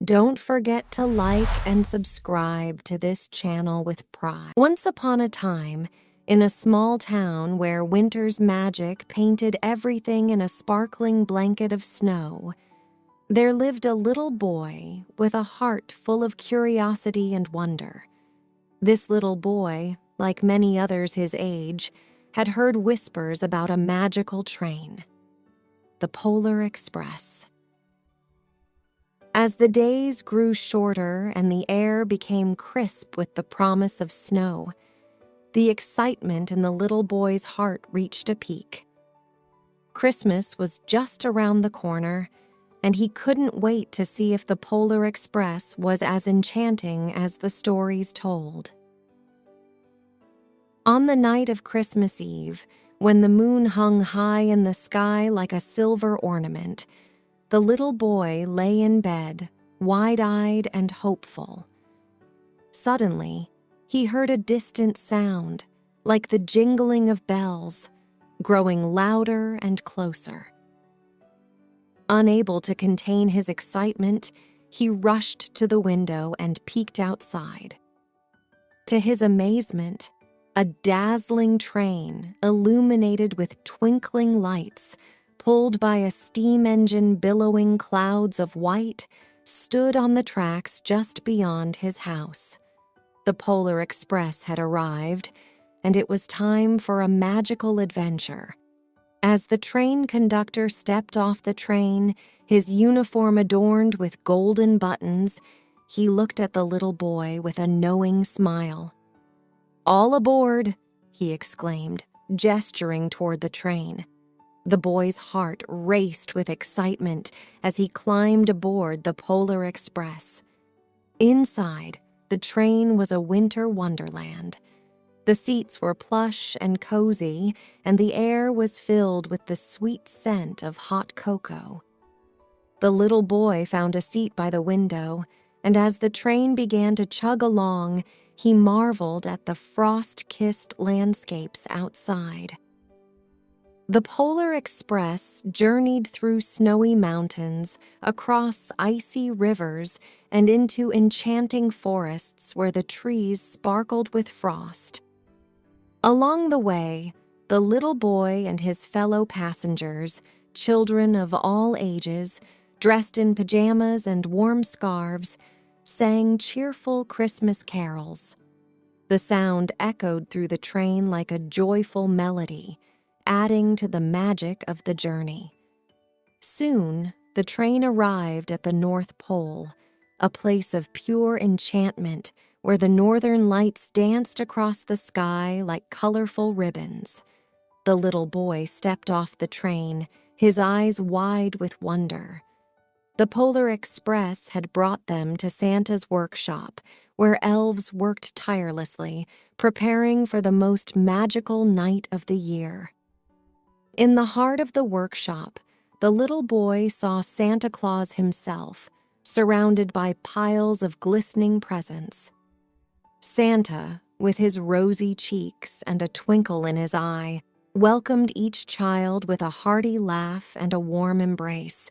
Don't forget to like and subscribe to this channel with pride. Once upon a time, in a small town where winter's magic painted everything in a sparkling blanket of snow, there lived a little boy with a heart full of curiosity and wonder. This little boy, like many others his age, had heard whispers about a magical train, the Polar Express. As the days grew shorter and the air became crisp with the promise of snow, the excitement in the little boy's heart reached a peak. Christmas was just around the corner, and he couldn't wait to see if the Polar Express was as enchanting as the stories told. On the night of Christmas Eve, when the moon hung high in the sky like a silver ornament, the little boy lay in bed, wide-eyed and hopeful. Suddenly, he heard a distant sound, like the jingling of bells, growing louder and closer. Unable to contain his excitement, he rushed to the window and peeked outside. To his amazement, a dazzling train, illuminated with twinkling lights, pulled by a steam engine billowing clouds of white, stood on the tracks just beyond his house. The Polar Express had arrived, and it was time for a magical adventure. As the train conductor stepped off the train, his uniform adorned with golden buttons, he looked at the little boy with a knowing smile. "All aboard!" he exclaimed, gesturing toward the train. The boy's heart raced with excitement as he climbed aboard the Polar Express. Inside, the train was a winter wonderland. The seats were plush and cozy, and the air was filled with the sweet scent of hot cocoa. The little boy found a seat by the window, and as the train began to chug along, he marveled at the frost-kissed landscapes outside. The Polar Express journeyed through snowy mountains, across icy rivers, and into enchanting forests where the trees sparkled with frost. Along the way, the little boy and his fellow passengers, children of all ages, dressed in pajamas and warm scarves, sang cheerful Christmas carols. The sound echoed through the train like a joyful melody, adding to the magic of the journey. Soon, the train arrived at the North Pole, a place of pure enchantment where the northern lights danced across the sky like colorful ribbons. The little boy stepped off the train, his eyes wide with wonder. The Polar Express had brought them to Santa's workshop, where elves worked tirelessly, preparing for the most magical night of the year. In the heart of the workshop, the little boy saw Santa Claus himself, surrounded by piles of glistening presents. Santa, with his rosy cheeks and a twinkle in his eye, welcomed each child with a hearty laugh and a warm embrace.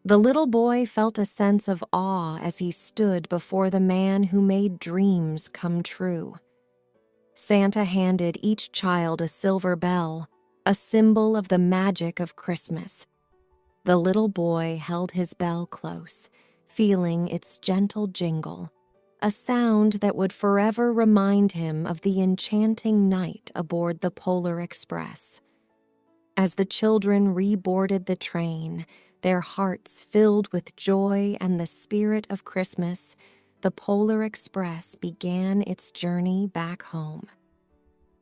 The little boy felt a sense of awe as he stood before the man who made dreams come true. Santa handed each child a silver bell, a symbol of the magic of Christmas. The little boy held his bell close, feeling its gentle jingle, a sound that would forever remind him of the enchanting night aboard the Polar Express. As the children reboarded the train, their hearts filled with joy and the spirit of Christmas, the Polar Express began its journey back home.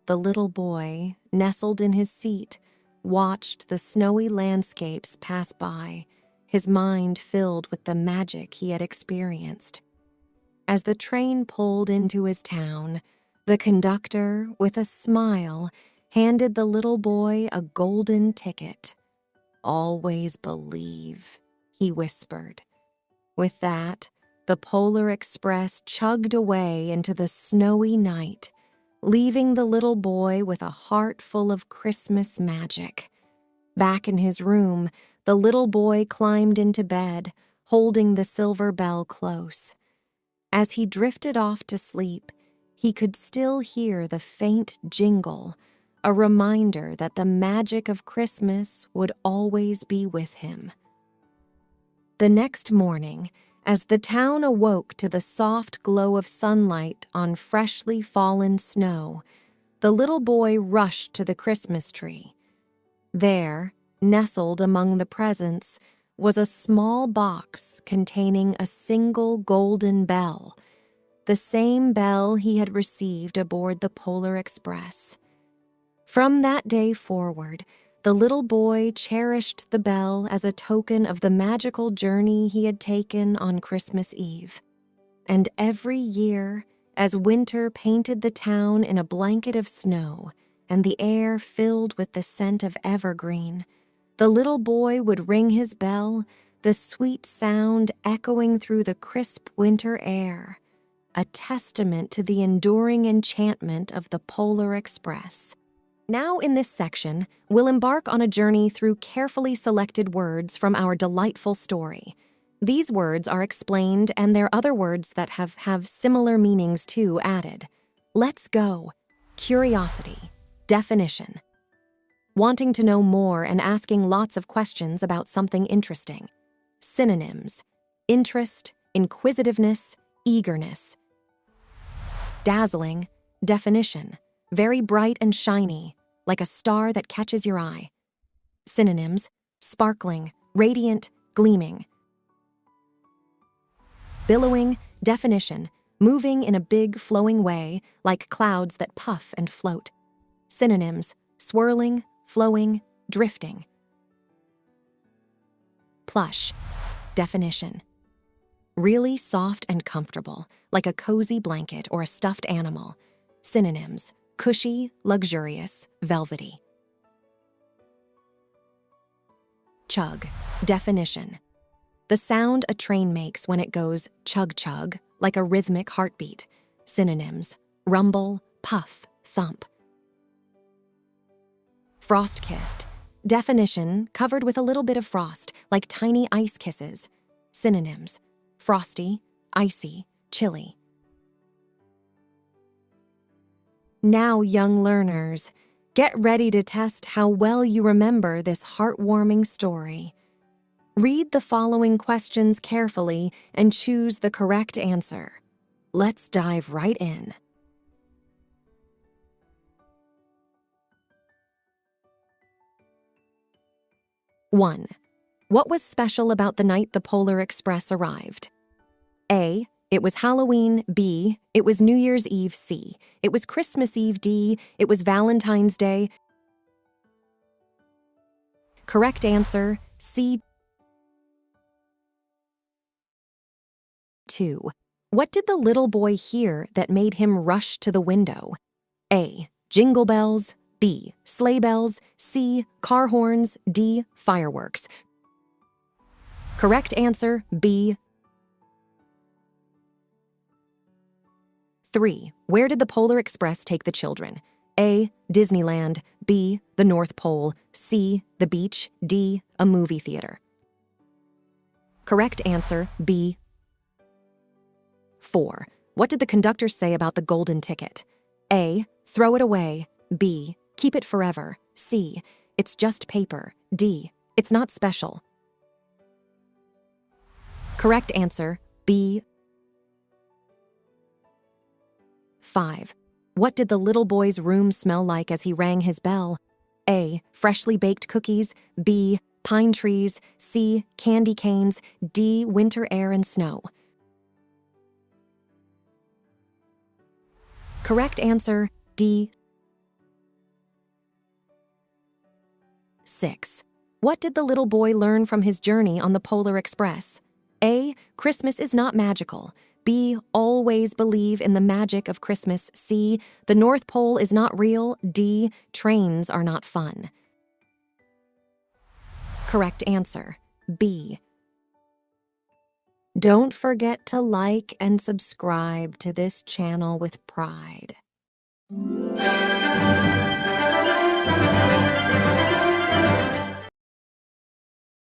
The little boy, nestled in his seat, watched the snowy landscapes pass by, his mind filled with the magic he had experienced. As the train pulled into his town, the conductor, with a smile, handed the little boy a golden ticket. "Always believe," he whispered. With that, the Polar Express chugged away into the snowy night, leaving the little boy with a heart full of Christmas magic. Back in his room, the little boy climbed into bed, holding the silver bell close. As he drifted off to sleep, he could still hear the faint jingle, a reminder that the magic of Christmas would always be with him. The next morning, as the town awoke to the soft glow of sunlight on freshly fallen snow, the little boy rushed to the Christmas tree. There, nestled among the presents, was a small box containing a single golden bell, the same bell he had received aboard the Polar Express. From that day forward, the little boy cherished the bell as a token of the magical journey he had taken on Christmas Eve. And every year, as winter painted the town in a blanket of snow and the air filled with the scent of evergreen, the little boy would ring his bell, the sweet sound echoing through the crisp winter air, a testament to the enduring enchantment of the Polar Express. Now in this section, we'll embark on a journey through carefully selected words from our delightful story. These words are explained and there are other words that have similar meanings too added. Let's go. Curiosity. Definition. Wanting to know more and asking lots of questions about something interesting. Synonyms. Interest, inquisitiveness, eagerness. Dazzling. Definition. Very bright and shiny, like a star that catches your eye. Synonyms. Sparkling, radiant, gleaming. Billowing. Definition. Moving in a big, flowing way, like clouds that puff and float. Synonyms. Swirling, flowing, drifting. Plush. Definition. Really soft and comfortable, like a cozy blanket or a stuffed animal. Synonyms. Cushy, luxurious, velvety. Chug. Definition. The sound a train makes when it goes chug-chug, like a rhythmic heartbeat. Synonyms. Rumble, puff, thump. Frost-kissed. Definition. Covered with a little bit of frost, like tiny ice kisses. Synonyms. Frosty, icy, chilly. Now, young learners, get ready to test how well you remember this heartwarming story. Read the following questions carefully and choose the correct answer. Let's dive right in. One. What was special about the night the Polar Express arrived? A. It was Halloween. B. It was New Year's Eve. C. It was Christmas Eve. D. It was Valentine's Day. Correct answer, C. 2. What did the little boy hear that made him rush to the window? A. Jingle bells. B. Sleigh bells. C. Car horns. D. Fireworks. Correct answer, B. 3. Where did the Polar Express take the children? A. Disneyland. B. The North Pole. C. The beach. D. A movie theater. Correct answer, B. 4. What did the conductor say about the golden ticket? A. Throw it away. B. Keep it forever. C. It's just paper. D. It's not special. Correct answer, B. 5. What did the little boy's room smell like as he rang his bell? A. Freshly baked cookies. B. Pine trees. C. Candy canes. D. Winter air and snow. Correct answer, D. 6. What did the little boy learn from his journey on the Polar Express? A. Christmas is not magical. B. Always believe in the magic of Christmas. C. The North Pole is not real. D. Trains are not fun. Correct answer, B. Don't forget to like and subscribe to this channel with pride.